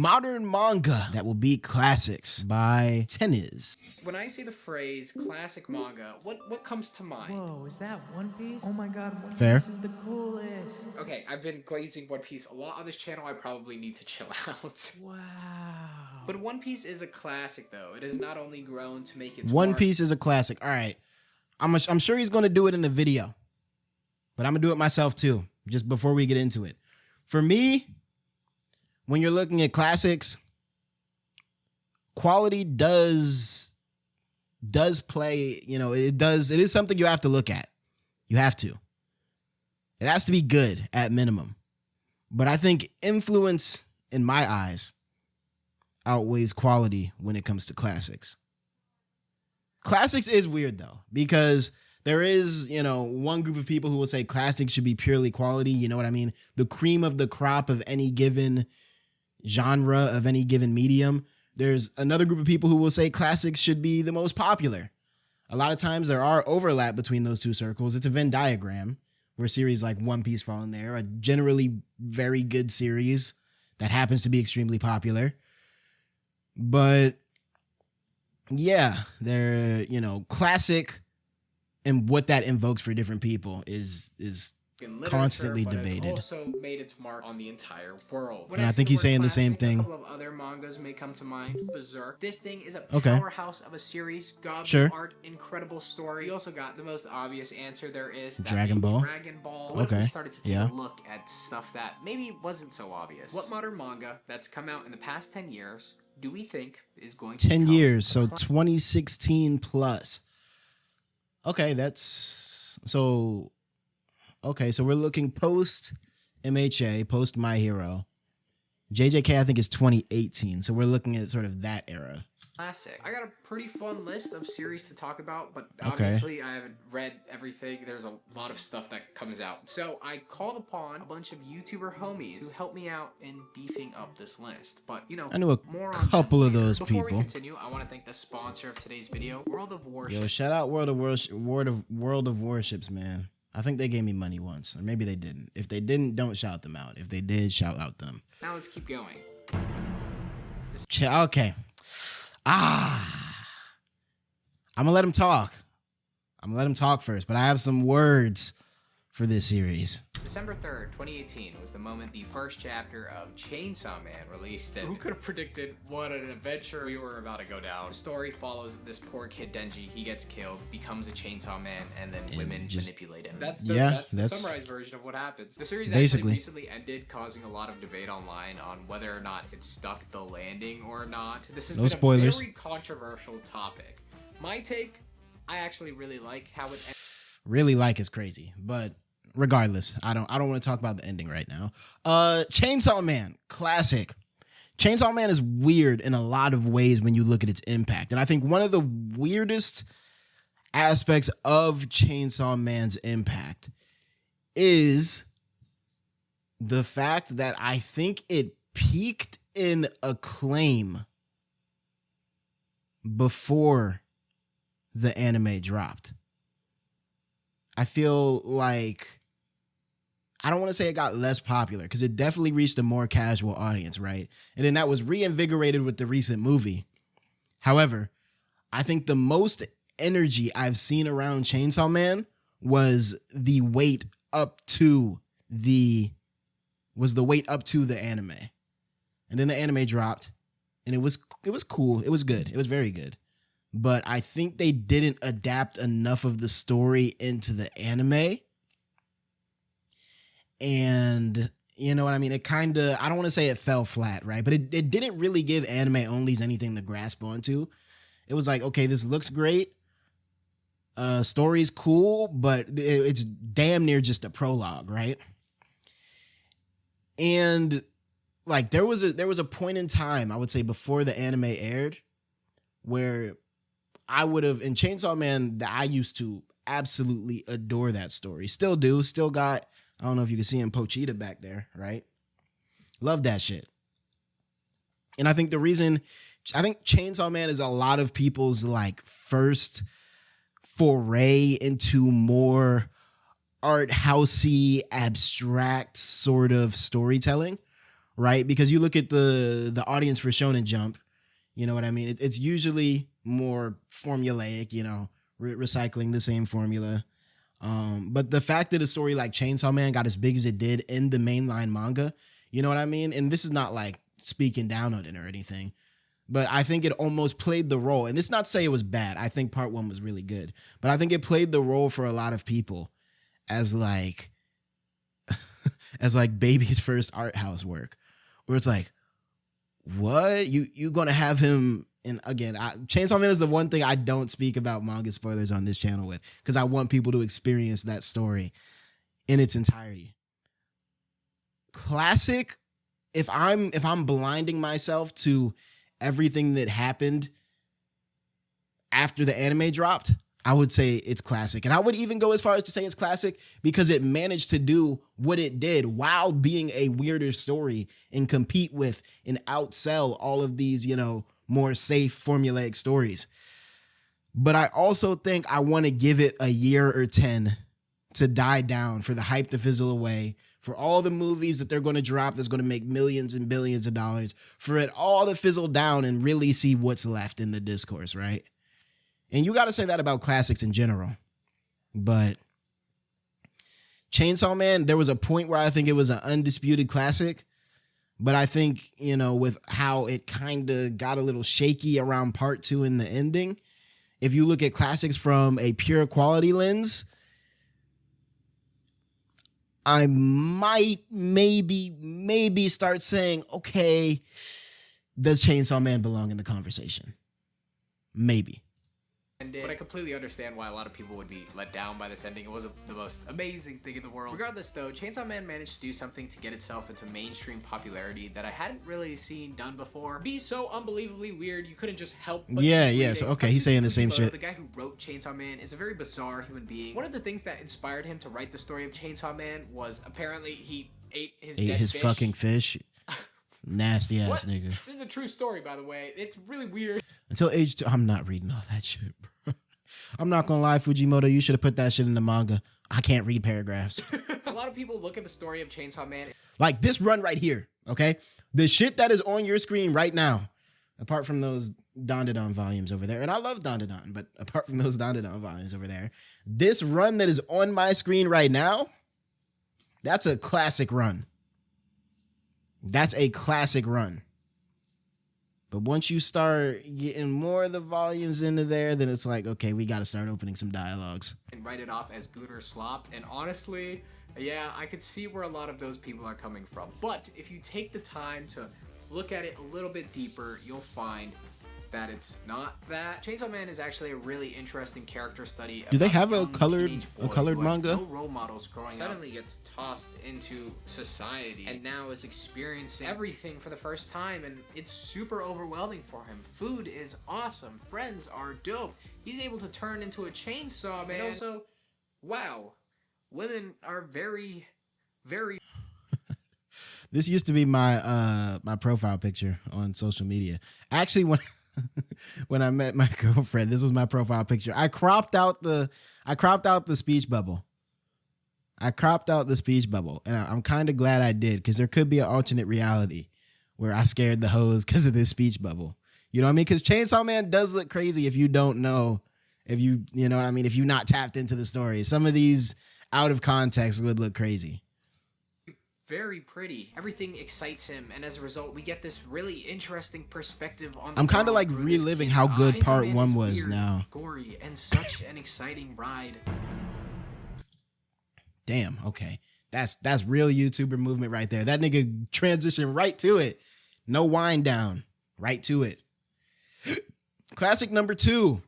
modern manga that will beat classics by Teniz. When I say the phrase classic manga, what comes to mind? Whoa, is that One Piece? Oh my god, One Fair. Piece is the coolest. Okay, I've been glazing One Piece a lot on this channel. I probably need to chill out. Wow. But One Piece is a classic, though. It has not only grown to make its One mark. Piece is a classic. All right. I'm sure he's going to do it in the video, but I'm going to do it myself too, just before we get into it. For me, when you're looking at classics, quality does play, it is something you have to look at. You have to. It has to be good at minimum. But I think influence, in my eyes, outweighs quality when it comes to classics. Classics is weird though, because there is, one group of people who will say classics should be purely quality. You know what I mean? The cream of the crop of any given genre, of any given medium. There's another group of people who will say classics should be the most popular. A lot of times there are overlap between those two circles. It's a Venn diagram where series like One Piece fall in there, a generally very good series that happens to be extremely popular. But yeah, they're, classic, and what that invokes for different people is in literature, constantly but debated. It's also made its mark on the entire world. And I think he's saying the same thing. A couple of other mangas may come to mind. Berserk. This thing is a Okay. powerhouse of a series. Godly Sure. art, incredible story. You also got the most obvious answer there is. Dragon Ball. Dragon Ball. What if we Okay. started to take Yeah. a look at stuff that maybe wasn't so obvious? What modern manga that's come out in the past 10 years do we think is going to 10 become years, a so cla- 2016 plus. Okay, so we're looking post MHA, post My Hero. JJK, I think, is 2018, so we're looking at sort of that era. classic? I got a pretty fun list of series to talk about, but Okay. obviously I haven't read everything. There's a lot of stuff that comes out. So I called upon a bunch of YouTuber homies to help me out in beefing up this list. But, I knew a more on couple them of later. those Before people. we continue, I want to thank the sponsor of today's video, World of Warship. Yo, shout out World of Warships, man. I think they gave me money once, or maybe they didn't. If they didn't, don't shout them out. If they did, shout out them. Now let's keep going. Okay. I'm gonna let him talk. I'm gonna let him talk first, but I have some words for this series. December 3rd, 2018 was the moment the first chapter of Chainsaw Man released. Who could have predicted what an adventure we were about to go down? The story follows this poor kid Denji. He gets killed, becomes a Chainsaw Man, and then women manipulate him. That's the summarized version of what happens. The series basically actually recently ended, causing a lot of debate online on whether or not it stuck the landing or not. This has No been spoilers. a very controversial topic. My take, I actually really like how it Really like is crazy, but regardless, I don't want to talk about the ending right now. Chainsaw Man, classic. Chainsaw Man is weird in a lot of ways when you look at its impact. And I think one of the weirdest aspects of Chainsaw Man's impact is the fact that I think it peaked in acclaim before the anime dropped. I feel like, I don't want to say it got less popular, because it definitely reached a more casual audience, right? And then that was reinvigorated with the recent movie. However, I think the most energy I've seen around Chainsaw Man was the wait up to the anime. And then the anime dropped, and it was cool. It was good. It was very good. But I think they didn't adapt enough of the story into the anime. And you know what I mean? It kind of, I don't want to say it fell flat, right? But it didn't really give anime onlys anything to grasp onto. It was like, okay, this looks great. Story's cool, but it's damn near just a prologue, right? And like there was a point in time, I would say, before the anime aired, where I would have, in Chainsaw Man, that I used to absolutely adore that story. Still do. Still got, I don't know if you can see him, Pochita back there, right? Love that shit. And I think Chainsaw Man is a lot of people's like first foray into more art housey, abstract sort of storytelling, right? Because you look at the audience for Shonen Jump, you know what I mean? It's usually more formulaic, you know, recycling the same formula. But the fact that a story like Chainsaw Man got as big as it did in the mainline manga, you know what I mean? And this is not like speaking down on it or anything, but I think it almost played the role. And it's not to say it was bad. I think part 1 was really good, but I think it played the role for a lot of people as like, as like baby's first art house work, where it's like, what? You gonna have him? And again, Chainsaw Man is the one thing I don't speak about manga spoilers on this channel with, because I want people to experience that story in its entirety. Classic. If I'm blinding myself to everything that happened after the anime dropped, I would say it's classic. And I would even go as far as to say it's classic because it managed to do what it did while being a weirder story and compete with and outsell all of these, you know, more safe formulaic stories. But I also think I want to give it a year or 10 to die down, for the hype to fizzle away, for all the movies that they're going to drop that's going to make millions and billions of dollars, for it all to fizzle down and really see what's left in the discourse, right? And you got to say that about classics in general. But Chainsaw Man, there was a point where I think it was an undisputed classic. But I think, you know, with how it kind of got a little shaky around part 2 in the ending, if you look at classics from a pure quality lens, I might maybe start saying, okay, does Chainsaw Man belong in the conversation? Maybe. But I completely understand why a lot of people would be let down by this ending. It wasn't the most amazing thing in the world. Regardless though, Chainsaw Man managed to do something to get itself into mainstream popularity that I hadn't really seen done before. Be so unbelievably weird, you couldn't just help but so okay, he's saying the same shit. The guy who wrote Chainsaw Man is a very bizarre human being. One of the things that inspired him to write the story of Chainsaw Man was apparently he ate his fish. Fucking fish. Nasty ass nigga. This is a true story, by the way. It's really weird. Until age 2, I'm not reading all that shit, bro. I'm not gonna lie, Fujimoto, you should have put that shit in the manga. I can't read paragraphs. A lot of people look at the story of Chainsaw Man. Like this run right here, okay? The shit that is on your screen right now, apart from those Dandadan volumes over there, and I love Dandadan, but apart from those Dandadan volumes over there, this run that is on my screen right now, that's a classic run. That's a classic run. But once you start getting more of the volumes into there, then it's like, okay, we got to start opening some dialogues. And write it off as Gooner slop. And honestly, yeah, I could see where a lot of those people are coming from. But if you take the time to look at it a little bit deeper, you'll find that it's not that. Chainsaw Man is actually a really interesting character study. Do they have a colored manga? No role models growing up. Suddenly gets tossed into society and now is experiencing everything for the first time, and it's super overwhelming for him. Food is awesome. Friends are dope. He's able to turn into a chainsaw man. And also, wow, women are very, very. This used to be my my profile picture on social media. Actually, when I met my girlfriend, this was my profile picture. I cropped out the speech bubble. And I'm kind of glad I did, because there could be an alternate reality where I scared the hoes because of this speech bubble. You know what I mean? Because Chainsaw Man does look crazy if you don't know, if you know what I mean, if you're not tapped into the story. Some of these out of context would look crazy. Very pretty. Everything excites him, and as a result, we get this really interesting perspective on. I'm kind of like reliving how good part 1 was weird, now. Gory, and such an exciting ride. Damn. Okay, that's real YouTuber movement right there. That nigga transitioned right to it. No wind down. Right to it. Classic number 2.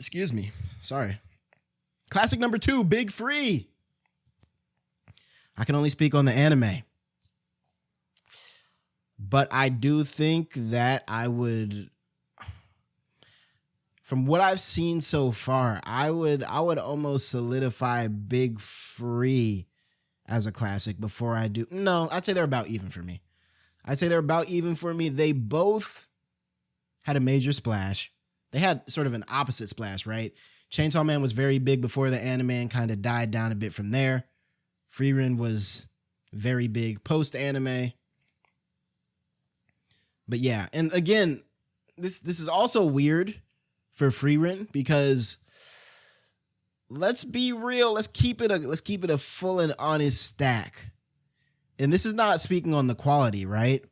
Excuse me. Sorry. Classic number 2. Big Free. I can only speak on the anime. But I do think that I would, from what I've seen so far, I would almost solidify Big Free as a classic before I do. No, I'd say they're about even for me. They both had a major splash. They had sort of an opposite splash, right? Chainsaw Man was very big before the anime and kind of died down a bit from there. Frieren was very big post-anime. But yeah, and again, this is also weird for Frieren because let's be real, let's keep it a full and honest stack. And this is not speaking on the quality, right?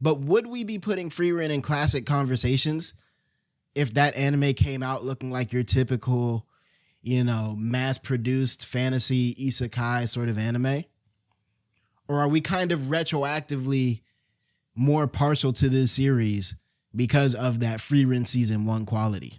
But would we be putting Frieren in classic conversations if that anime came out looking like your typical, mass-produced fantasy isekai sort of anime? Or are we kind of retroactively more partial to this series because of that Frieren season 1 quality?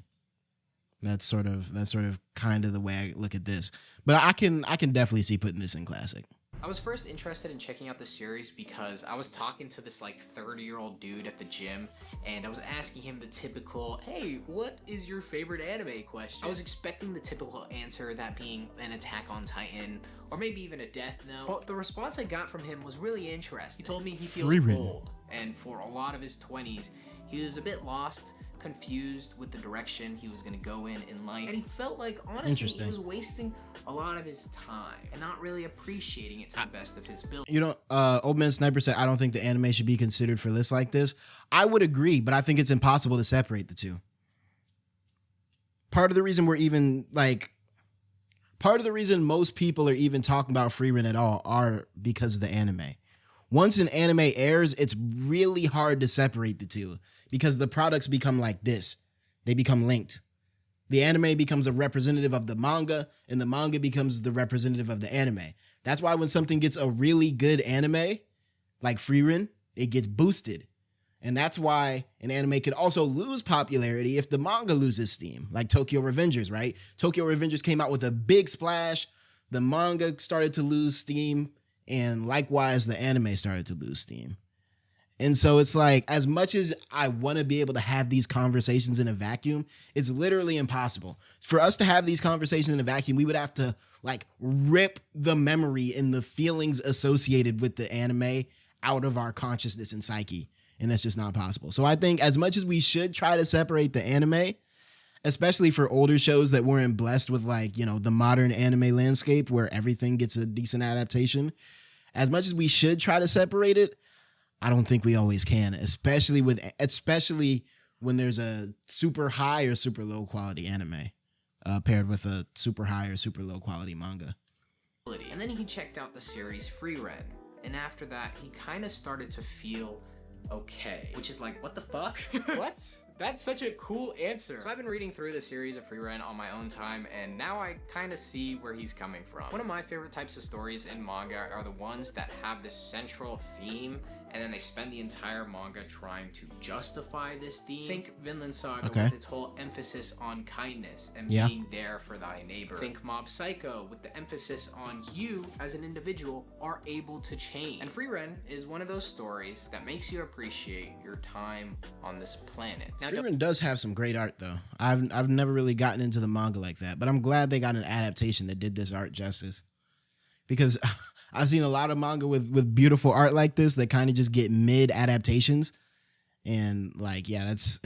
That's sort of kind of the way I look at this. But I can definitely see putting this in classic. I was first interested in checking out the series because I was talking to this 30-year-old dude at the gym, and I was asking him the typical, hey, what is your favorite anime question? I was expecting the typical answer, that being an Attack on Titan, or maybe even a Death Note. But the response I got from him was really interesting. He told me he feels Frieren. old, and for a lot of his 20s, he was a bit lost, confused with the direction he was going to go in life, and he felt like honestly he was wasting a lot of his time and not really appreciating it to the best of his ability. Old Man Sniper said, I don't think the anime should be considered for lists like this. I would agree, but I think it's impossible to separate the two. Part of the reason most people are even talking about Frieren at all are because of the anime. Once an anime airs, it's really hard to separate the two because the products become like this. They become linked. The anime becomes a representative of the manga, and the manga becomes the representative of the anime. That's why when something gets a really good anime, like Frieren, it gets boosted. And that's why an anime could also lose popularity if the manga loses steam, like Tokyo Revengers, right? Tokyo Revengers came out with a big splash. The manga started to lose steam. And likewise, the anime started to lose steam. And so it's like, as much as I want to be able to have these conversations in a vacuum, it's literally impossible. For us to have these conversations in a vacuum, we would have to rip the memory and the feelings associated with the anime out of our consciousness and psyche. And that's just not possible. So I think as much as we should try to separate the anime, especially for older shows that weren't blessed with the modern anime landscape where everything gets a decent adaptation, as much as we should try to separate it, I don't think we always can, especially when there's a super high or super low quality anime paired with a super high or super low quality manga. And then he checked out the series Frieren, and after that he kind of started to feel okay, which is what the fuck? What? That's such a cool answer. So I've been reading through the series of Frieren on my own time, and now I kind of see where he's coming from. One of my favorite types of stories in manga are the ones that have this central theme, and then they spend the entire manga trying to justify this theme. Think Vinland Saga with its whole emphasis on kindness and being there for thy neighbor. Think Mob Psycho with the emphasis on you as an individual are able to change. And Frieren is one of those stories that makes you appreciate your time on this planet. Now, Frieren does have some great art though. I've never really gotten into the manga like that, but I'm glad they got an adaptation that did this art justice. Because I've seen a lot of manga with beautiful art like this that kind of just get mid adaptations. And that's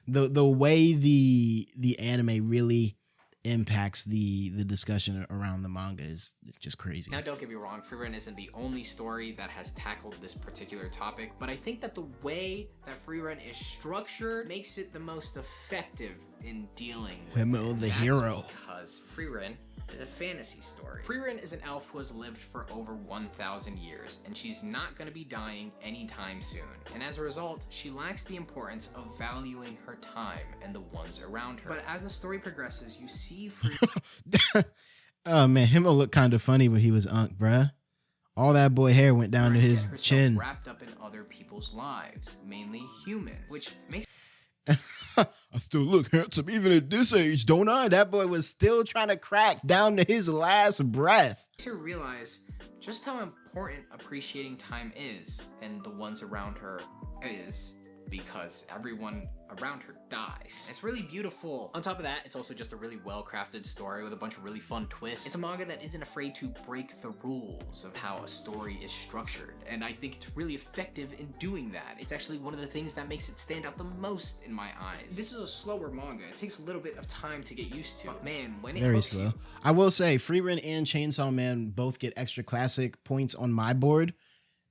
the way the anime really impacts the discussion around the manga is just crazy. Now, don't get me wrong, Frieren isn't the only story that has tackled this particular topic, but I think that the way that Frieren is structured makes it the most effective in dealing with Him, the hero. Because Frieren is a fantasy story. Frieren is an elf who has lived for over 1,000 years, and she's not going to be dying anytime soon. And as a result, she lacks the importance of valuing her time and the ones around her. But as the story progresses, you see Frieren... Oh man, him will look kind of funny when he was Unk, bruh. All that boy hair went down to his chin. Wrapped up in other people's lives, mainly humans, which makes... I still look handsome even at this age, don't I? That boy was still trying to crack down to his last breath. To realize just how important appreciating time is and the ones around her is because everyone around her dies. It's really beautiful. On top of that, it's also just a really well-crafted story with a bunch of really fun twists. It's a manga that isn't afraid to break the rules of how a story is structured, and I think it's really effective in doing that. It's actually one of the things that makes it stand out the most in my eyes. This is a slower manga. It takes a little bit of time to get used to, but man, when it Very hooks slow. you, I will say Frieren and Chainsaw Man both get extra classic points on my board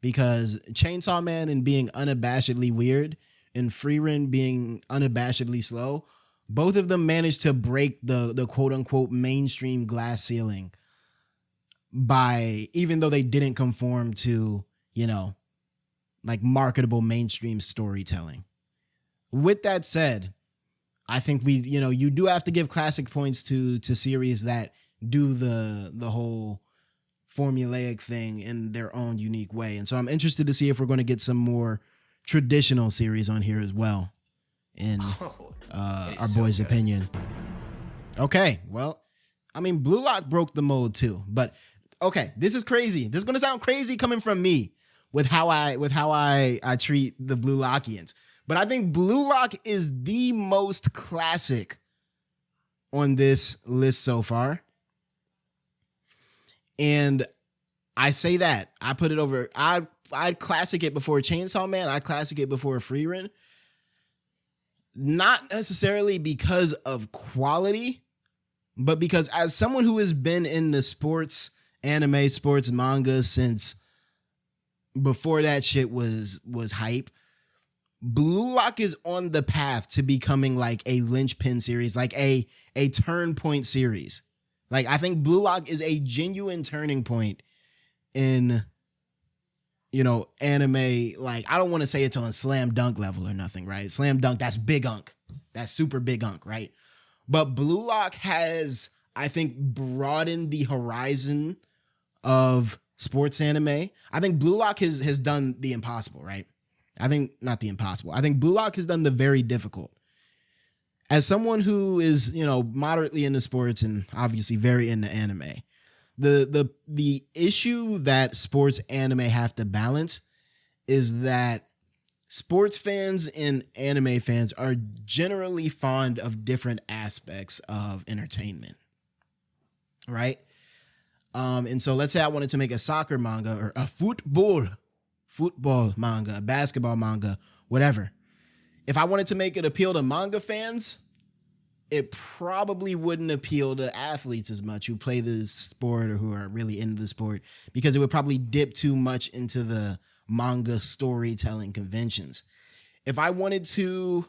because Chainsaw Man and being unabashedly weird and Frieren being unabashedly slow, both of them managed to break the quote unquote mainstream glass ceiling by, even though they didn't conform to, you know, like marketable mainstream storytelling. With that said, I think you do have to give classic points to series that do the whole formulaic thing in their own unique way. And so I'm interested to see if we're going to get some more traditional series on here as well, in our boy's opinion. Okay, well, I mean, Blue Lock broke the mold too, but okay, this is crazy. This is going to sound crazy coming from me with how I treat the Blue Lockians. But I think Blue Lock is the most classic on this list so far. And I say that. I put it over. I'd classic it before Chainsaw Man. I'd classic it before Frieren. Not necessarily because of quality, but because as someone who has been in the sports, anime, sports, manga since before that shit was hype, Blue Lock is on the path to becoming like a linchpin series, like a turn point series. Like, I think Blue Lock is a genuine turning point in, you know, anime. Like, I don't want to say it's on slam dunk level or nothing, right? Slam dunk, that's big unk. That's super big unk, right? But Blue Lock has, I think, broadened the horizon of sports anime. I think Blue Lock has done the impossible, right? I think not the impossible. I think Blue Lock has done the very difficult. As someone who is, you know, moderately into sports and obviously very into anime, the issue that sports anime have to balance is that sports fans and anime fans are generally fond of different aspects of entertainment, right? And so let's say I wanted to make a soccer manga or a football manga, a basketball manga, whatever. If I wanted to make it appeal to manga fans, it probably wouldn't appeal to athletes as much who play the sport or who are really into the sport, because it would probably dip too much into the manga storytelling conventions. If I wanted to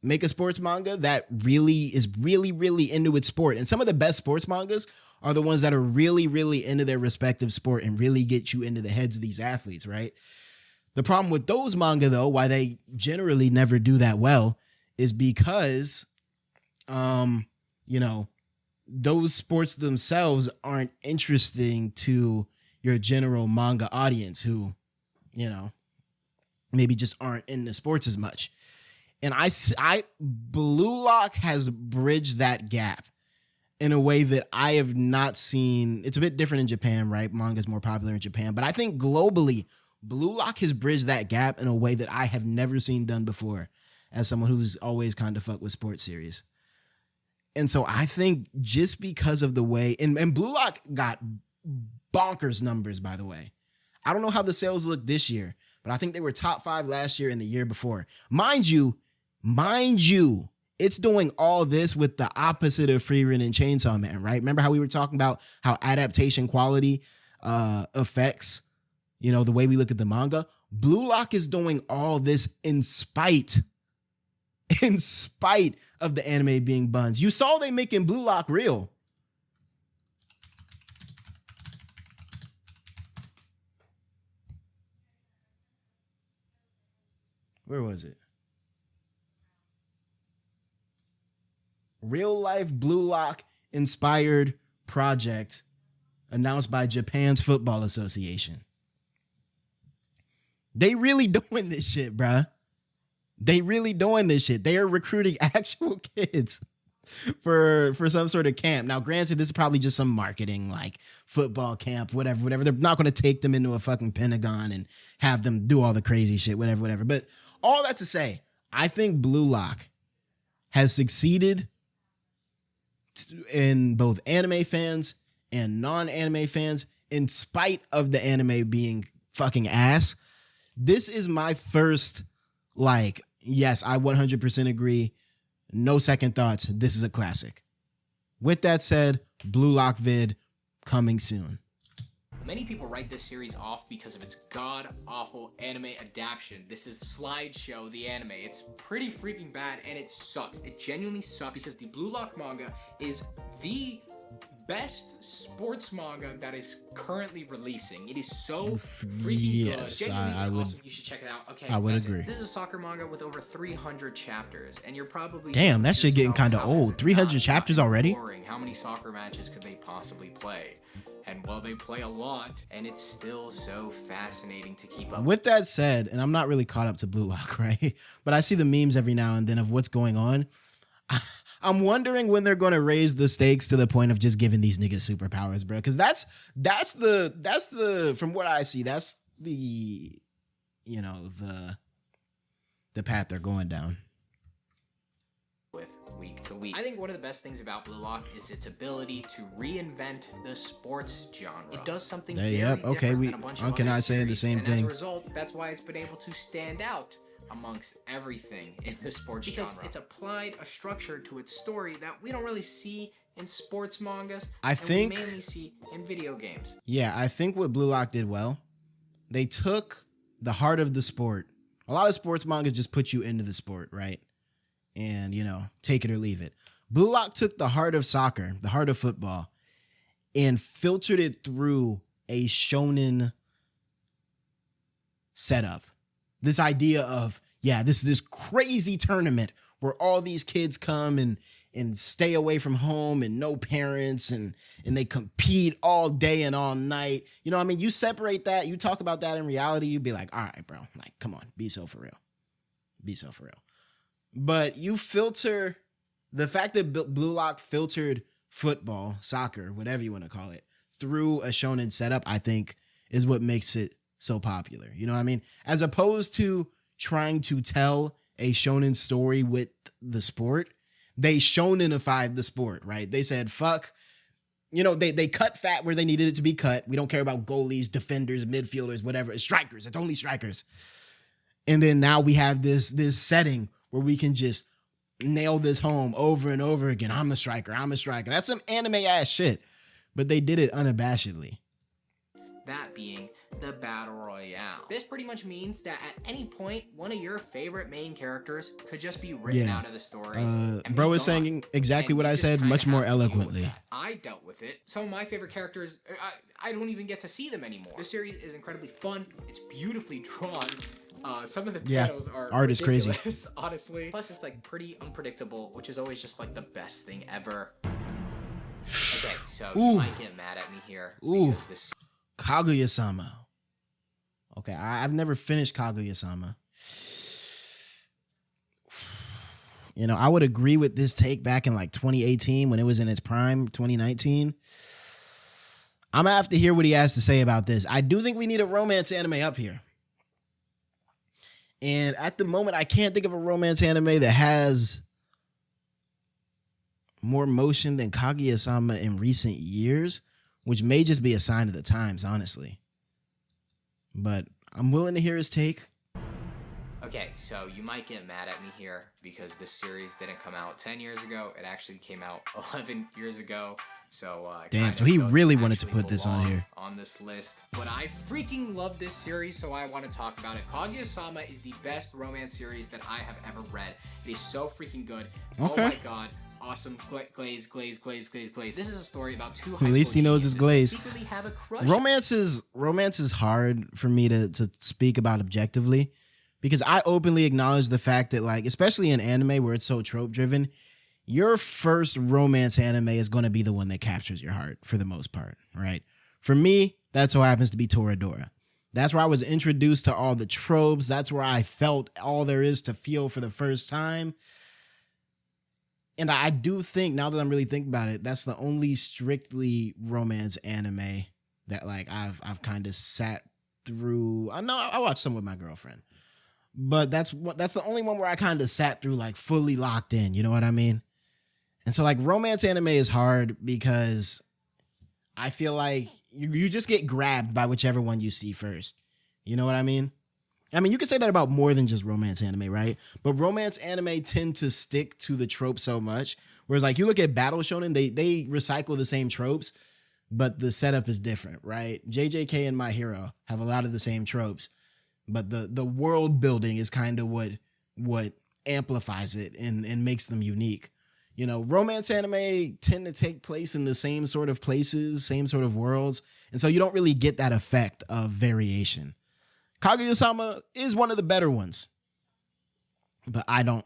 make a sports manga that really is really into its sport, and some of the best sports mangas are the ones that are really into their respective sport and really get you into the heads of these athletes, right? The problem with those manga, though, why they generally never do that well, is because, you know, those sports themselves aren't interesting to your general manga audience who, you know, maybe just aren't into sports as much. And I Blue Lock has bridged that gap in a way that I have not seen. It's a bit different in Japan, right? Manga is more popular in Japan, but I think globally, Blue Lock has bridged that gap in a way that I have never seen done before as someone who's always kind of fucked with sports series. And so I think just because of the way, and Blue Lock got bonkers numbers, by the way. I don't know how the sales look this year, but I think they were top 5 last year and the year before. Mind you, it's doing all this with the opposite of Frieren and Chainsaw Man, right? Remember how we were talking about how adaptation quality affects, you know, the way we look at the manga? Blue Lock is doing all this in spite of the anime being buns. You saw they making Blue Lock real. Where was it? Real life Blue Lock inspired project announced by Japan's Football Association. They really doing this shit, bruh. They really doing this shit. They are recruiting actual kids for some sort of camp. Now, granted, this is probably just some marketing, like football camp, whatever. They're not going to take them into a fucking Pentagon and have them do all the crazy shit, whatever. But all that to say, I think Blue Lock has succeeded in both anime fans and non-anime fans, in spite of the anime being fucking ass. This is my first, like, yes, I 100% agree. No second thoughts. This is a classic. With that said, Blue Lock vid coming soon. Many people write this series off because of its god-awful anime adaptation. This is Slideshow, the anime. It's pretty freaking bad, and it sucks. It genuinely sucks because the Blue Lock manga is the best sports manga that is currently releasing. It is so freaking yes, good. I would. Awesome. You should check it out. Okay, I would agree. This is a soccer manga with over 300 chapters, and you're probably damn, that shit getting kind of old. 300 chapters already. Boring. How many soccer matches could they possibly play? And well, they play a lot, and it's still so fascinating to keep up. With that said, and I'm not really caught up to Blue Lock, right? But I see the memes every now and then of what's going on. I'm wondering when they're going to raise the stakes to the point of just giving these niggas superpowers, bro. Because that's the from what I see, that's the path they're going down. With week to week, I think one of the best things about Blue Lock is its ability to reinvent the sports genre. It does something very different than a bunch of cannot other say the series, same and thing. As a result, that's why it's been able to stand out amongst everything in the sports genre. Because it's applied a structure to its story that we don't really see in sports mangas. I think we mainly see in video games. Yeah, I think what Blue Lock did well, they took the heart of the sport. A lot of sports mangas just put you into the sport, right? And, take it or leave it. Blue Lock took the heart of soccer, the heart of football, and filtered it through a shonen setup. This idea of, this crazy tournament where all these kids come and stay away from home and no parents and they compete all day and all night. You know what I mean? You separate that, you talk about that in reality, you'd be like, all right, bro, like, come on, be so for real. Be so for real. But you filter the fact that Blue Lock filtered football, soccer, whatever you want to call it, through a shonen setup, I think is what makes it so popular. You know what I mean? As opposed to trying to tell a shonen story with the sport, they shonenified the sport, right? They said, fuck, they cut fat where they needed it to be cut. We don't care about goalies, defenders, midfielders, whatever. It's strikers. It's only strikers. And then now we have this setting where we can just nail this home over and over again. I'm a striker. That's some anime ass shit. But they did it unabashedly. That being the Battle Royale. This pretty much means that at any point, one of your favorite main characters could just be written out of the story. Bro is saying exactly what I said, much more eloquently. I dealt with it. Some of my favorite characters, I don't even get to see them anymore. This series is incredibly fun. It's beautifully drawn. Some of the panels are art is crazy, honestly. Plus, it's like pretty unpredictable, which is always just like the best thing ever. Okay, so you might get mad at me here. This Kaguya-sama. Okay, I've never finished Kaguya-sama. I would agree with this take back in like 2018 when it was in its prime, 2019. I'm gonna have to hear what he has to say about this. I do think we need a romance anime up here. And at the moment, I can't think of a romance anime that has more motion than Kaguya-sama in recent years, which may just be a sign of the times, honestly. But I'm willing to hear his take. Okay, so you might get mad at me here because this series didn't come out 10 years ago. It actually came out 11 years ago. So damn, so he really wanted to put this on here. On this list. But I freaking love this series, so I want to talk about it. Kaguya-sama is the best romance series that I have ever read. It is so freaking good. Okay. Oh my god. Awesome. Glaze. This is a story about two high school At least he knows his glaze. secretly have a crush. Romance is hard for me to speak about objectively because I openly acknowledge the fact that, like, especially in anime where it's so trope driven, your first romance anime is going to be the one that captures your heart for the most part, right? For me, that's what happens to be Toradora. That's where I was introduced to all the tropes. That's where I felt all there is to feel for the first time. And I do think, now that I'm really thinking about it, that's the only strictly romance anime that, like, I've kind of sat through. I know I watched some with my girlfriend, But that's the only one where I kind of sat through like fully locked in. You know what I mean? And so like romance anime is hard because I feel like you just get grabbed by whichever one you see first. You know what I mean? I mean, you could say that about more than just romance anime, right? But romance anime tend to stick to the trope so much. Whereas like you look at Battle Shonen, they recycle the same tropes, but the setup is different, right? JJK and My Hero have a lot of the same tropes, but the world building is kind of what amplifies it and makes them unique. You know, romance anime tend to take place in the same sort of places, same sort of worlds. And so you don't really get that effect of variation. Kaguya-sama is one of the better ones. But I don't.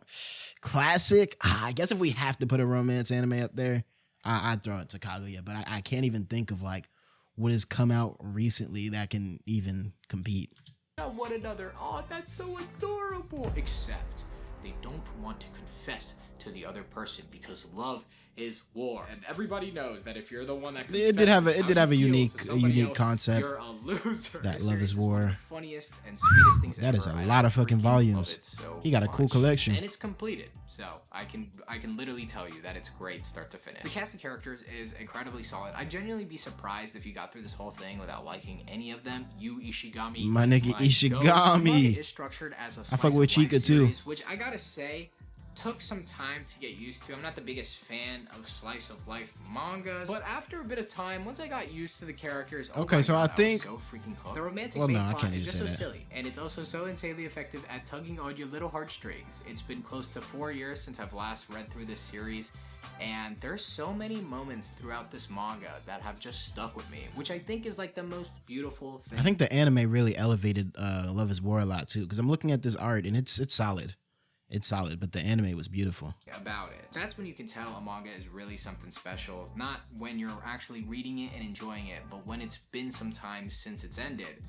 Classic, I guess if we have to put a romance anime up there, I'd throw it to Kaguya. But I can't even think of like what has come out recently that can even compete. One another. Oh, that's so adorable. Except they don't want to confess to the other person because love is war, and everybody knows that if you're the one that it did have a unique else, concept. You're a loser. That love is war. Funniest and sweetest things that ever. is a lot of fucking volumes. So he got a cool collection, and it's completed. So I can literally tell you that it's great start to finish. The cast of characters is incredibly solid. I'd genuinely be surprised if you got through this whole thing without liking any of them. You Ishigami, my nigga Ishigami. Is structured as a I fuck with Chika too, which I gotta say took some time to get used to. I'm not the biggest fan of slice of life mangas, but after a bit of time, once I got used to the characters, okay, so I think so freaking hooked. The romantic I can't even is just say so that. silly, and it's also so insanely effective at tugging on your little heartstrings. It's been close to 4 years since I've last read through this series, and there's so many moments throughout this manga that have just stuck with me, which I think is like the most beautiful thing. I think the anime really elevated Love is War a lot too, because I'm looking at this art and it's solid. It's solid, but the anime was beautiful. About it. That's when you can tell a manga is really something special. Not when you're actually reading it and enjoying it, but when it's been some time since it's ended.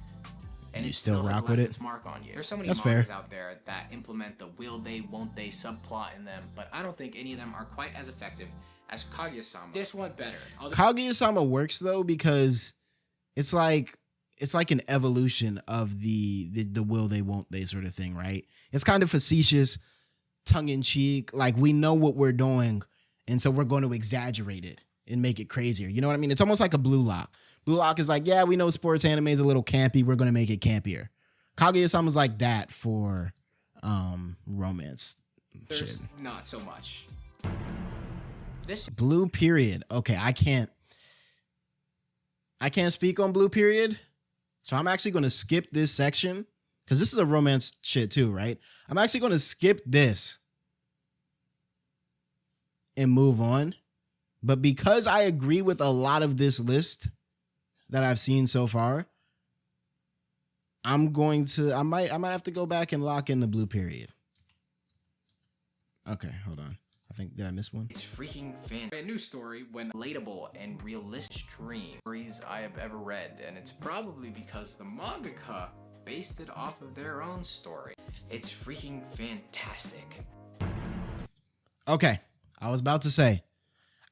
And you it still has rock left with it? Its mark on you. There's so many That's mangas fair. out there that implement the will they, won't they subplot in them, but I don't think any of them are quite as effective as Kaguya-sama. This one better. Kaguya-sama works though because it's like an evolution of the will they, won't they sort of thing, right? It's kind of facetious, tongue-in-cheek, like we know what we're doing, and so we're going to exaggerate it and make it crazier. You know what I mean? It's almost like a Blue Lock. Blue Lock is like, yeah, we know sports anime is a little campy, we're going to make it campier. Kaguya-sama's like that for romance. There's shit. not so much. Blue Period. Okay, I can't speak on Blue Period, so I'm actually going to skip this section because this is a romance shit too, right? I'm actually going to skip this and move on. But because I agree with a lot of this list that I've seen so far, I might have to go back and lock in the Blue Period. Okay, hold on. Did I miss one? It's freaking fan. A new story when relatable and realistic stream stories I have ever read, and it's probably because the mangaka based it off of their own story. It's freaking fantastic. Okay, I was about to say,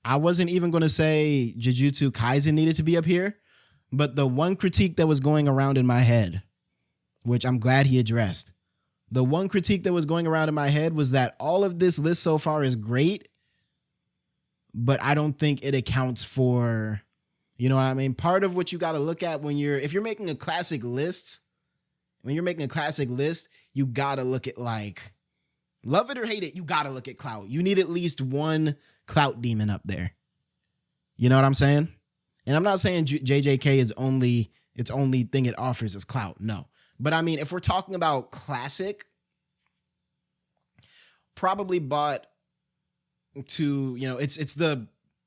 I wasn't even going to say Jujutsu Kaisen needed to be up here, but the one critique that was going around in my head, which I'm glad he addressed, the one critique that was going around in my head was that all of this list so far is great, but I don't think it accounts for, you know what I mean? Part of what you got to look at if you're making a classic list, you got to look at like, love it or hate it, you got to look at clout. You need at least one clout demon up there. You know what I'm saying? And I'm not saying JJK is its only thing it offers is clout. No. But I mean, if we're talking about classic, probably bought to, you know, it's the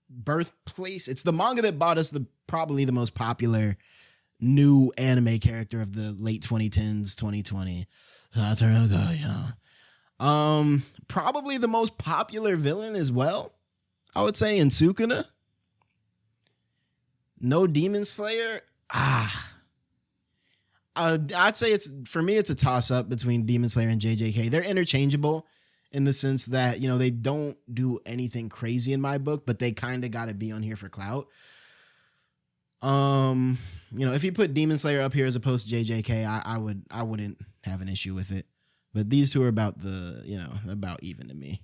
birthplace. It's the manga that bought us probably the most popular new anime character of the late 2010s, 2020. Probably the most popular villain as well. I would say in Sukuna. No Demon Slayer. I'd say it's a toss-up between Demon Slayer and JJK. They're interchangeable in the sense that, you know, they don't do anything crazy in my book, but they kind of got to be on here for clout. You know, if you put Demon Slayer up here as opposed to JJK, I wouldn't have an issue with it. But these two are about about even to me.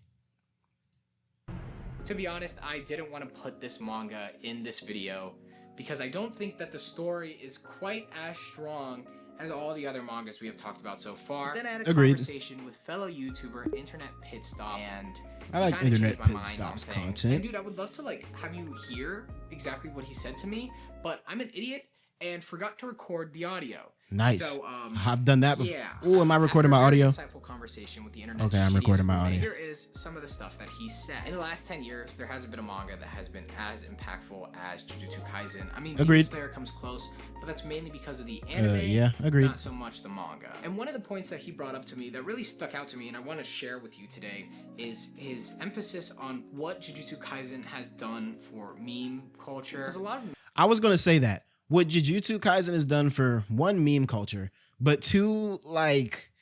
To be honest, I didn't want to put this manga in this video because I don't think that the story is quite as strong as all the other mangas we have talked about so far. Then I had a conversation with fellow YouTuber Internet Pit Stop, and I like Internet Pit Stop's content. And dude, I would love to have you hear exactly what he said to me, but I'm an idiot and forgot to record the audio. Nice. So, I've done that before. Yeah. Oh, am I recording my audio? Insightful conversation with the internet. Okay, I'm recording my audio. Here is some of the stuff that he said. In the last 10 years, there hasn't been a manga that has been as impactful as Jujutsu Kaisen. I mean, Demon Slayer comes close, but that's mainly because of the anime. Yeah, agreed. Not so much the manga. And one of the points that he brought up to me that really stuck out to me, and I want to share with you today, is his emphasis on what Jujutsu Kaisen has done for meme culture. Because a lot of I was gonna say that what Jujutsu Kaisen has done for one, meme culture, but two, like,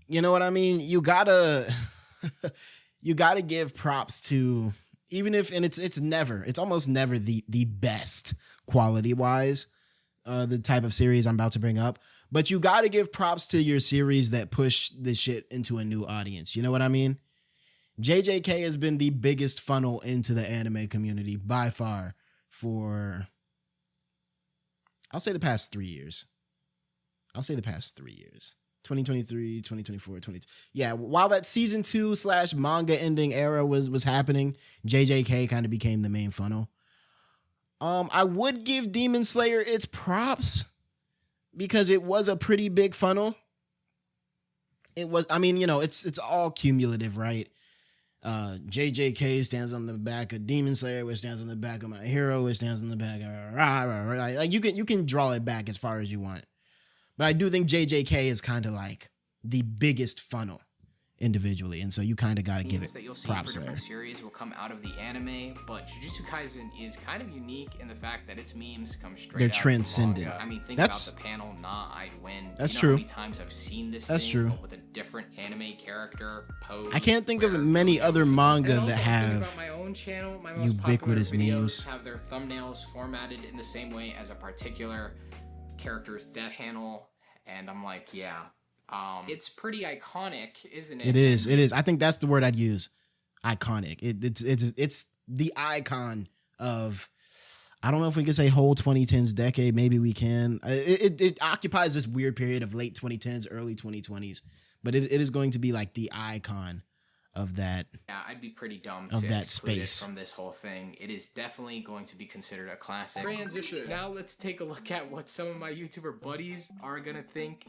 you know what I mean? You gotta give props to, even if, and it's almost never the best quality wise, the type of series I'm about to bring up, but you gotta give props to your series that push this shit into a new audience. You know what I mean? JJK has been the biggest funnel into the anime community by far for, I'll say the past 3 years. 2023, 2024, 20. Yeah, while that season 2 / manga ending era was happening, JJK kind of became the main funnel. I would give Demon Slayer its props because it was a pretty big funnel. It was, I mean, it's all cumulative, right? JJK stands on the back of Demon Slayer, which stands on the back of My Hero, which stands on the back of like you can draw it back as far as you want. But I do think JJK is kind of like the biggest funnel individually, and so you kind of got to give it props there. Series will come out of the anime, but Jujutsu Kaisen is kind of unique in the fact that its memes come straight. They're out transcendent. I mean, think about the panel "Nah, I'd win." That's true. How many times I've seen this. That's true. But with a different anime character pose. I can't think of many other manga that have my own channel, my ubiquitous memes. Have their thumbnails formatted in the same way as a particular character's death panel, and I'm like, yeah. It's pretty iconic, isn't it? It is. I think that's the word I'd use. Iconic. It's the icon of, I don't know if we could say whole 2010s decade. Maybe we can. It occupies this weird period of late 2010s, early 2020s. But it is going to be like the icon of that. Yeah, I'd be pretty dumb of to that exclude space it from this whole thing. It is definitely going to be considered a classic. Transition. Now let's take a look at what some of my YouTuber buddies are gonna think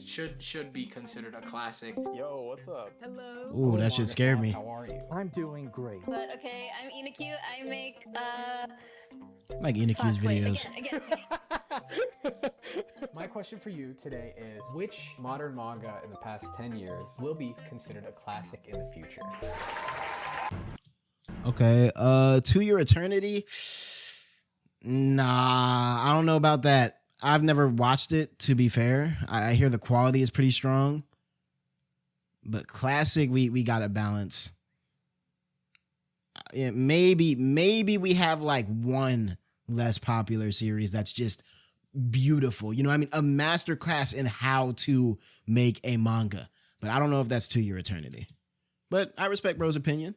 should be considered a classic. Yo, what's up? Hello. Ooh, that shit scared me. How are you? I'm doing great. But okay, I'm Inaku. I make Like Inaku's videos. Again. My question for you today is, which modern manga in the past 10 years will be considered a classic in the future? Okay, To Your Eternity? Nah, I don't know about that. I've never watched it, to be fair. I hear the quality is pretty strong. But classic, we gotta balance. Yeah, maybe we have like one less popular series that's just beautiful. You know what I mean? A masterclass in how to make a manga. But I don't know if that's To Your Eternity. But I respect bro's opinion,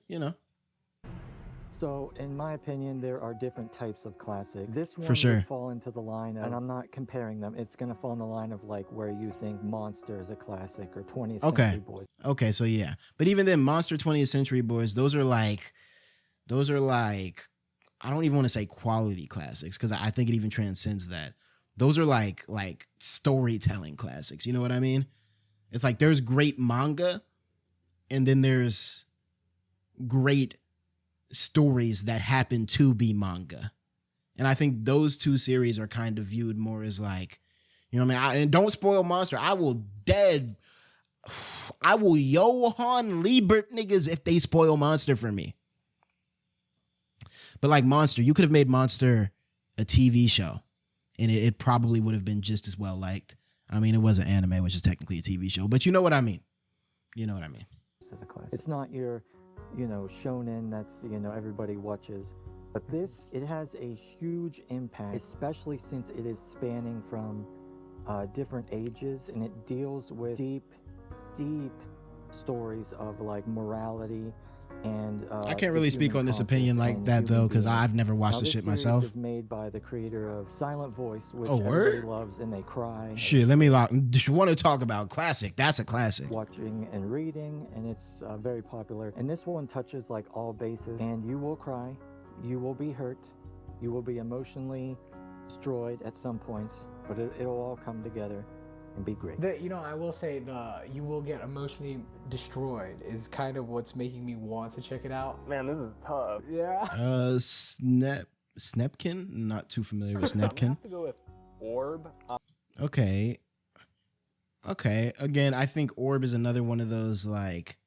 So, in my opinion, there are different types of classics. This one For sure. would fall into the line of, and I'm not comparing them, it's going to fall in the line of like where you think Monster is a classic or 20th Century Boys. Okay, so yeah. But even then, Monster 20th Century Boys, those are like, I don't even want to say quality classics because I think it even transcends that. Those are like storytelling classics. You know what I mean? It's like there's great manga and then there's great stories that happen to be manga. And I think those two series are kind of viewed more as like, you know what I mean? And don't spoil Monster. I will Johann Liebert niggas if they spoil Monster for me. But like Monster, you could have made Monster a TV show and it probably would have been just as well liked. I mean, it was an anime, which is technically a TV show, but you know what I mean. This is a classic. It's not your, shonen that's, everybody watches. But this, it has a huge impact, especially since it is spanning from different ages and it deals with deep deep stories of like morality and I can't really speak on this opinion like that though, because I've never watched the shit myself. This is made by the creator of Silent Voice, which Oh, word? everybody loves and they cry. Shit, let me lock. You want to talk about classic? That's a classic. Watching and reading, and it's very popular. And this one touches like all bases, and you will cry, you will be hurt, you will be emotionally destroyed at some points, but it'll all come together and be great. I will say you will get emotionally destroyed is kind of what's making me want to check it out. Man, this is tough. Yeah. Snepkin? Not too familiar with I'm gonna Snepkin. have to go with Orb. Okay. Again, I think Orb is another one of those like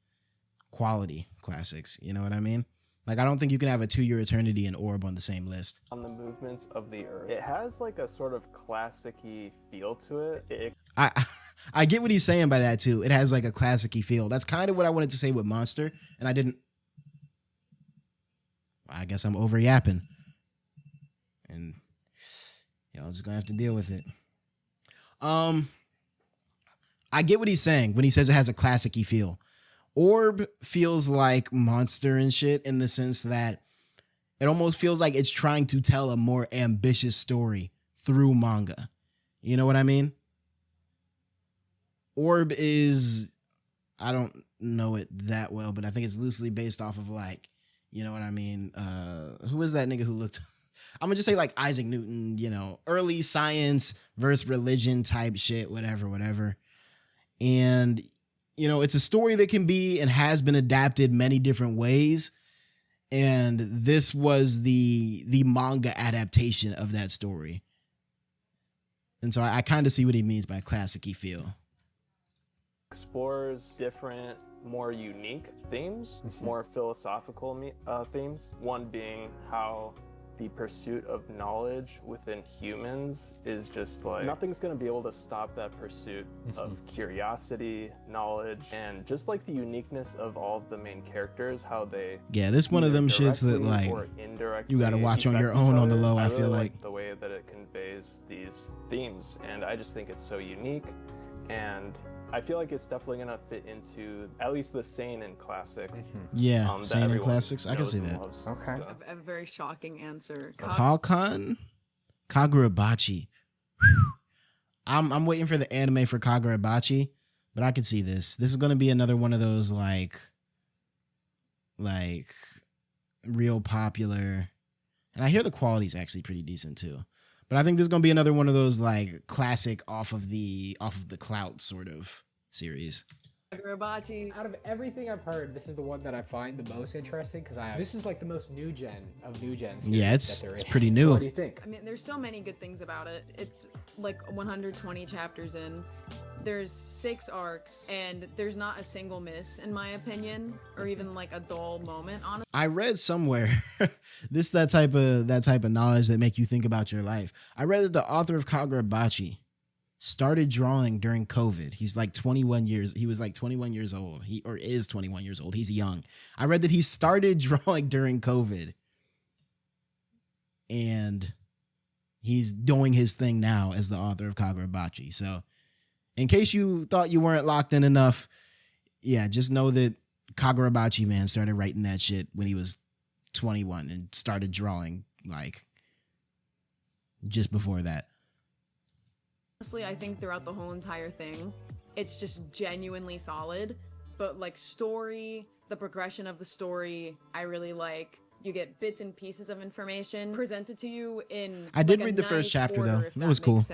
quality classics. You know what I mean? Like, I don't think you can have a 2-year eternity and Orb on the same list. On the movements of the earth. It has like a sort of classic-y feel to it. I get what he's saying by that too. It has like a classic-y feel. That's kind of what I wanted to say with Monster, and I didn't. I guess I'm over yapping. And y'all just gonna have to deal with it. I get what he's saying when he says it has a classic-y feel. Orb feels like Monster and shit in the sense that it almost feels like it's trying to tell a more ambitious story through manga. You know what I mean? Orb is, I don't know it that well, but I think it's loosely based off of like, you know what I mean? Who is that nigga who looked... I'm gonna just say like Isaac Newton, you know, early science versus religion type shit, whatever. And, you know, it's a story that can be and has been adapted many different ways. And this was the manga adaptation of that story. And so I kind of see what he means by classic-y feel. Explores different, more unique themes, more philosophical themes. One being how the pursuit of knowledge within humans is just like nothing's going to be able to stop that pursuit of curiosity, knowledge, and just like the uniqueness of all of the main characters, how they this one of them shits that like you got to watch on your own on the low. I feel like the way that it conveys these themes, and I just think it's so unique, and I feel like it's definitely gonna fit into at least the seinen classics. Yeah, seinen classics. I can see that. Okay. So. A very shocking answer. Kagurabachi. I'm waiting for the anime for Kagurabachi, but I can see this. This is gonna be another one of those like real popular, and I hear the quality is actually pretty decent too. But I think this is gonna be another one of those like classic off of the clout sort of series. Kagurabachi. Out of everything I've heard, this is the one that I find the most interesting because this is like the most new gen of new gen series. Yeah, it's pretty new. So what do you think? I mean, there's so many good things about it. It's like 120 chapters in. There's 6 arcs, and there's not a single miss, in my opinion, or even like a dull moment. Honestly, I read somewhere this that type of knowledge that make you think about your life. I read that the author of Kagurabachi started drawing during COVID. He's like 21 years. He was like 21 years old. He is 21 years old. He's young. I read that he started drawing during COVID, and he's doing his thing now as the author of Kagurabachi. So, in case you thought you weren't locked in enough, yeah, just know that Kagurabachi man started writing that shit when he was 21 and started drawing like just before that. I think throughout the whole entire thing, it's just genuinely solid. But like story, the progression of the story, I really like. You get bits and pieces of information presented to you in. I did read the first chapter though. That was cool.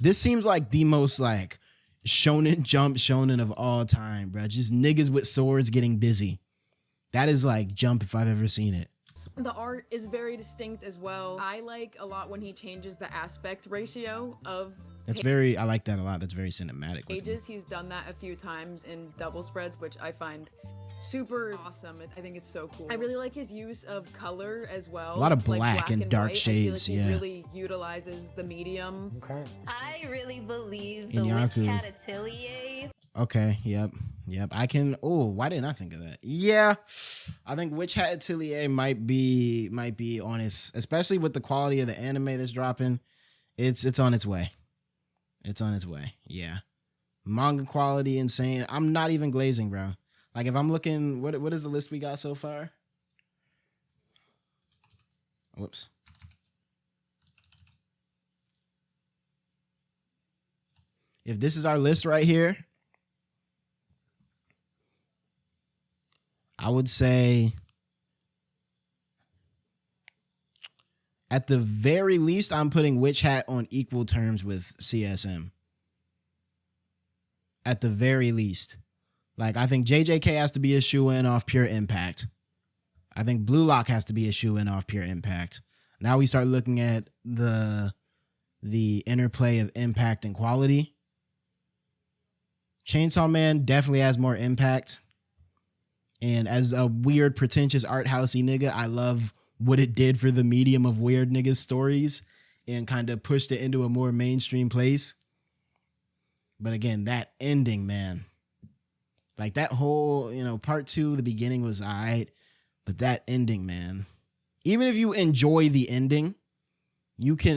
This seems like the most like shonen jump shonen of all time, bro. Just niggas with swords getting busy. That is like Jump if I've ever seen it. The art is very distinct as well. I like a lot when he changes the aspect ratio of I like that a lot. That's very cinematic. Pages. He's done that a few times in double spreads, which I find super awesome. I think it's so cool. I really like his use of color as well. A lot of black and dark white. shades. I feel like he really utilizes the medium. Okay. I really believe the Inyaku. Hat Atelier. Okay. Yep. I can. Oh, why didn't I think of that? Yeah, I think Witch Hat Atelier might be on its, especially with the quality of the anime that's dropping. It's on its way. It's on its way. Yeah. Manga quality insane. I'm not even glazing, bro. Like if I'm looking, what is the list we got so far? Whoops. If this is our list right here, I would say at the very least, I'm putting Witch Hat on equal terms with CSM. At the very least. Like, I think JJK has to be a shoe-in off pure impact. I think Blue Lock has to be a shoe-in off pure impact. Now we start looking at the interplay of impact and quality. Chainsaw Man definitely has more impact. And as a weird, pretentious, art housey nigga, I love what it did for the medium of weird niggas stories and kind of pushed it into a more mainstream place. But again, that ending, man. Like that whole, part 2, the beginning was all right. But that ending, man. Even if you enjoy the ending,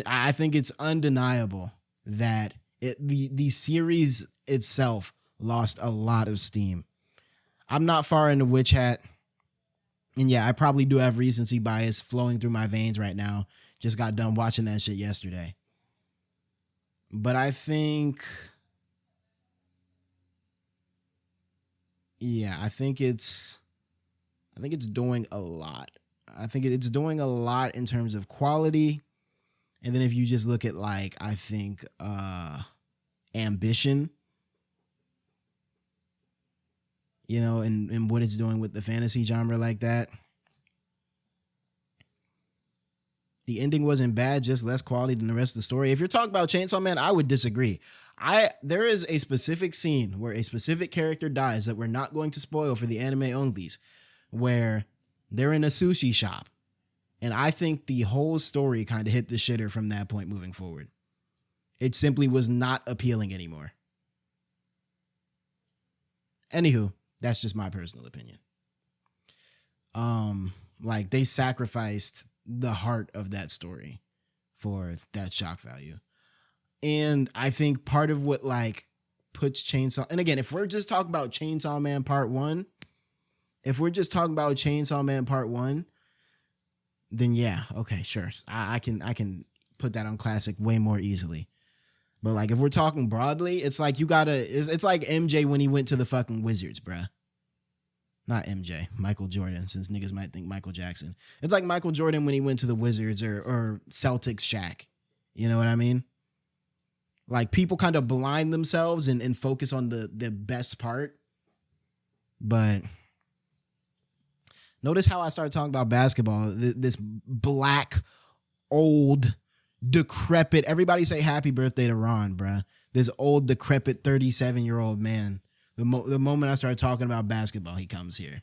I think it's undeniable that the series itself lost a lot of steam. I'm not far into Witch Hat. And yeah, I probably do have recency bias flowing through my veins right now. Just got done watching that shit yesterday. But I think it's doing a lot. I think it's doing a lot in terms of quality. And then if you just look at ambition, and what it's doing with the fantasy genre like that. The ending wasn't bad, just less quality than the rest of the story. If you're talking about Chainsaw Man, I would disagree. There is a specific scene where a specific character dies that we're not going to spoil for the anime onlys, where they're in a sushi shop. And I think the whole story kind of hit the shitter from that point moving forward. It simply was not appealing anymore. Anywho, that's just my personal opinion. They sacrificed the heart of that story for that shock value. And I think part of what puts Chainsaw, and again, if we're just talking about Chainsaw Man Part 1, then yeah, okay, sure. I can put that on classic way more easily. But if we're talking broadly, it's like it's like MJ when he went to the fucking Wizards, bruh. Not MJ, Michael Jordan, since niggas might think Michael Jackson. It's like Michael Jordan when he went to the Wizards or Celtics Shaq. You know what I mean? Like people kind of blind themselves and focus on the best part. But notice how I started talking about basketball. This black, old, decrepit, everybody say happy birthday to Ron, bruh. This old, decrepit 37-year-old man. The moment I started talking about basketball, he comes here.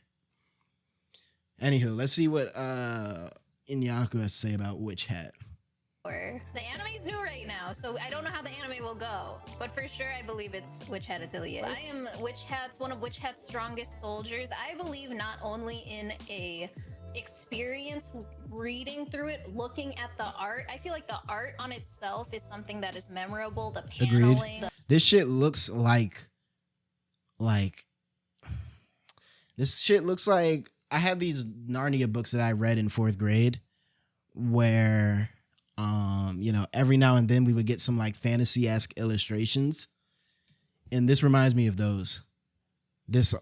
Anywho, let's see what Inyaku has to say about Witch Hat. The anime's new right now, so I don't know how the anime will go. But for sure, I believe it's Witch Hat Atelier. I am one of Witch Hat's strongest soldiers. I believe not only in a experience reading through it, looking at the art. I feel like the art on itself is something that is memorable. The paneling. Agreed. This shit looks like I had these Narnia books that I read in 4th grade where every now and then we would get some fantasy-esque illustrations, and this reminds me of those.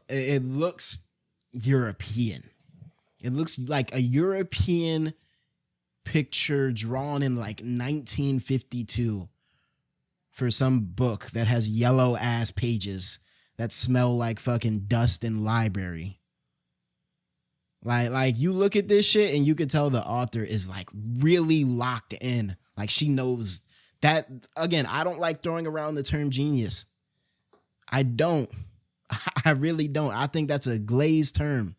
It looks European. It looks like a European picture drawn in 1952 for some book that has yellow ass pages that smell like fucking dust in library. Like you look at this shit and you can tell the author is really locked in. She knows that. Again, I don't like throwing around the term genius. I don't. I really don't. I think that's a glazed term.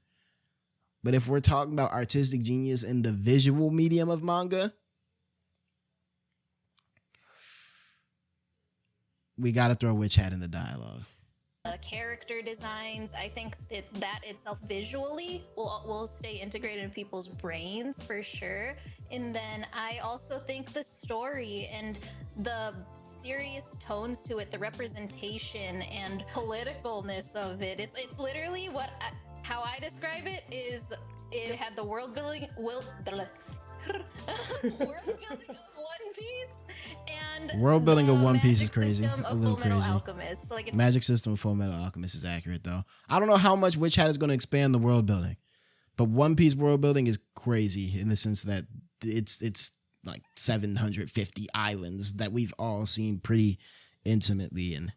But if we're talking about artistic genius in the visual medium of manga, we got to throw Witch Hat in the dialogue. Character designs, I think that itself visually will stay integrated in people's brains for sure. And then I also think the story and the serious tones to it, the representation and politicalness of it. It's literally how I describe it is it had the world building world building of One Piece and World building of One Piece is magic crazy. system A of little Fullmetal crazy. Alchemist. Like it's Magic system of Full Metal Alchemist is accurate though. I don't know how much Witch Hat is going to expand the world building, but One Piece world building is crazy in the sense that it's like 750 islands that we've all seen pretty intimately. And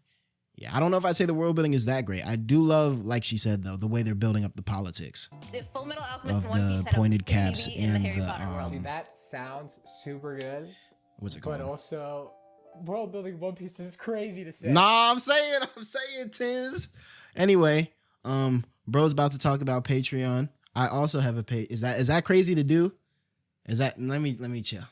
yeah, I don't know if I'd say the world building is that great. I do love, like she said though, the way they're building up the politics the Fullmetal Alchemist of and One Piece the had a pointed caps baby in and the Harry Potter world. See, that sounds super good, what's it but called? also world building One Piece is crazy to say. Nah, I'm saying, Teniz. Anyway, bro's about to talk about Patreon. I also have a page. Is that crazy to do? Is that let me chill.